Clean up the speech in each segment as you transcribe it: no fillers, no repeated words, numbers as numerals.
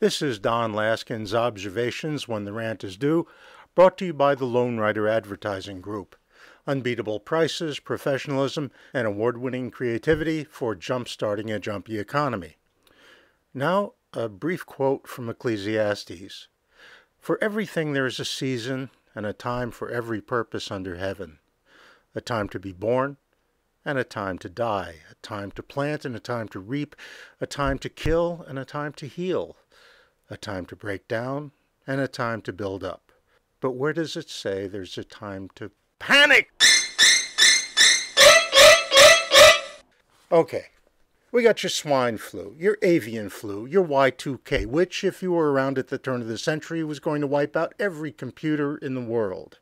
This is Don Laskin's Observations When the Rant is Due, brought to you by the Lone Rider Advertising Group. Unbeatable prices, professionalism, and award-winning creativity for jump-starting a jumpy economy. Now, a brief quote from Ecclesiastes. For everything there is a season and a time for every purpose under heaven. A time to be born and a time to die. A time to plant and a time to reap. A time to kill and a time to heal. A time to break down and a time to build up. But where does it say there's a time to panic? Okay, we got your swine flu, your avian flu, your Y2K, which, if you were around at the turn of the century, was going to wipe out every computer in the world.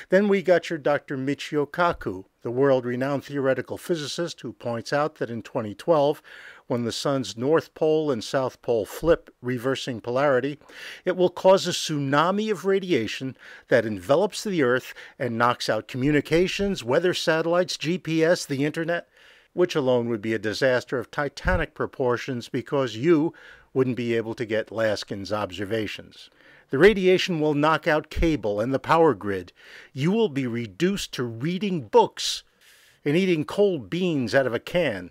Then we got your Dr. Michio Kaku, the world-renowned theoretical physicist who points out that in 2012, when the sun's north pole and south pole flip, reversing polarity, it will cause a tsunami of radiation that envelops the Earth and knocks out communications, weather satellites, GPS, the internet, which alone would be a disaster of titanic proportions because you wouldn't be able to get Laskin's observations. The radiation will knock out cable and the power grid. You will be reduced to reading books and eating cold beans out of a can,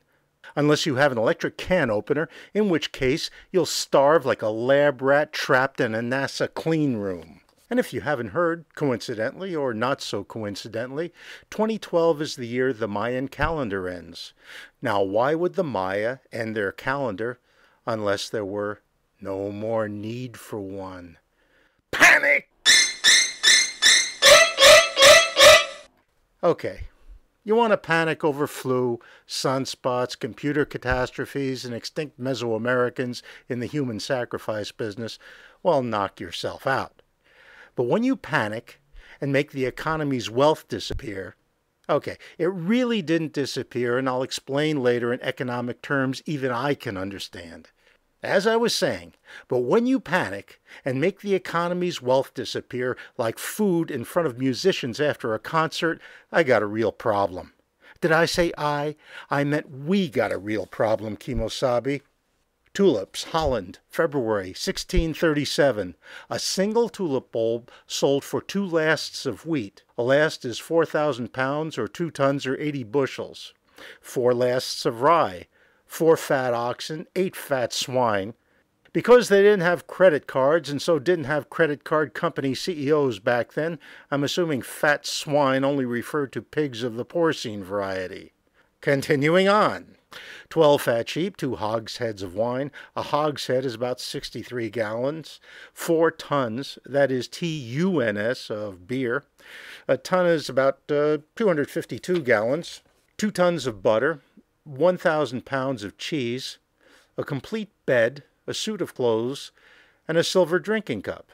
unless you have an electric can opener, in which case you'll starve like a lab rat trapped in a NASA clean room. And if you haven't heard, coincidentally or not so coincidentally, 2012 is the year the Mayan calendar ends. Now, why would the Maya end their calendar unless there were no more need for one? Panic! Okay. You want to panic over flu, sunspots, computer catastrophes, and extinct Mesoamericans in the human sacrifice business? Well, knock yourself out. But when you panic and make the economy's wealth disappear, okay, it really didn't disappear, and I'll explain later in economic terms even I can understand. As I was saying, but when you panic and make the economy's wealth disappear like food in front of musicians after a concert, I got a real problem. Did I say I? I meant we got a real problem, Kimosabe. Tulips, Holland, February 1637. A single tulip bulb sold for 2 lasts of wheat. A last is 4,000 pounds or 2 tons or 80 bushels. 4 lasts of rye. 4 fat oxen, 8 fat swine. Because they didn't have credit cards and so didn't have credit card company CEOs back then, I'm assuming fat swine only referred to pigs of the porcine variety. Continuing on. 12 fat sheep, 2 hogsheads of wine. A hogshead is about 63 gallons. 4 tons, that is T-U-N-S, of beer. A ton is about 252 gallons. 2 tons of butter. 1,000 pounds of cheese, a complete bed, a suit of clothes, and a silver drinking cup.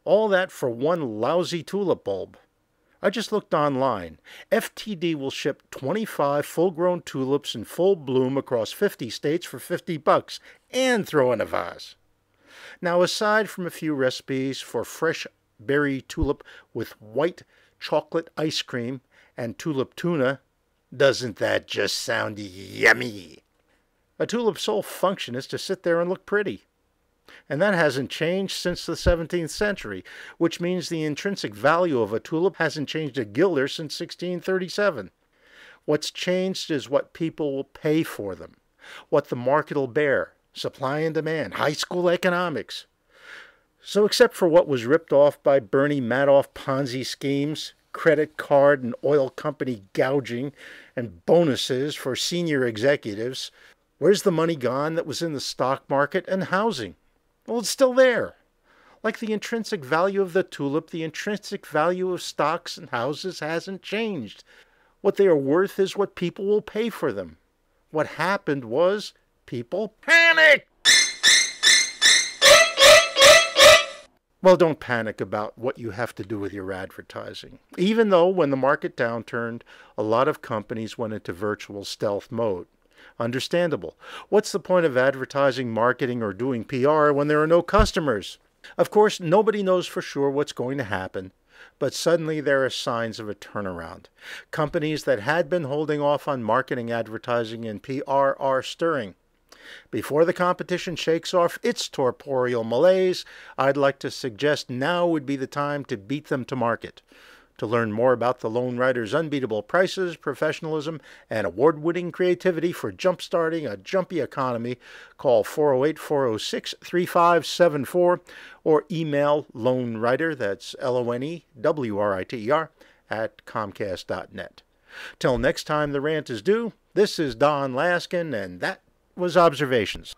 All that for 1 lousy tulip bulb. I just looked online. FTD will ship 25 full-grown tulips in full bloom across 50 states for $50 and throw in a vase. Now, aside from a few recipes for fresh berry tulip with white chocolate ice cream and tulip tuna, doesn't that just sound yummy? A tulip's sole function is to sit there and look pretty. And that hasn't changed since the 17th century, which means the intrinsic value of a tulip hasn't changed a guilder since 1637. What's changed is what people will pay for them, what the market will bear, supply and demand, high school economics. So except for what was ripped off by Bernie Madoff Ponzi schemes, credit card and oil company gouging, and bonuses for senior executives, where's the money gone that was in the stock market and housing? Well, it's still there. Like the intrinsic value of the tulip, the intrinsic value of stocks and houses hasn't changed. What they are worth is what people will pay for them. What happened was people panicked. Well, don't panic about what you have to do with your advertising. Even though when the market downturned, a lot of companies went into virtual stealth mode. Understandable. What's the point of advertising, marketing, or doing PR when there are no customers? Of course, nobody knows for sure what's going to happen, but suddenly there are signs of a turnaround. Companies that had been holding off on marketing, advertising, and PR are stirring. Before the competition shakes off its torporial malaise, I'd like to suggest now would be the time to beat them to market. To learn more about the Lone Rider's unbeatable prices, professionalism, and award-winning creativity for jump-starting a jumpy economy, call 408-406-3574 or email lonewriter, that's LONEWRITER, at Comcast.net. Till next time the rant is due, this is Don Laskin, and that was Observations.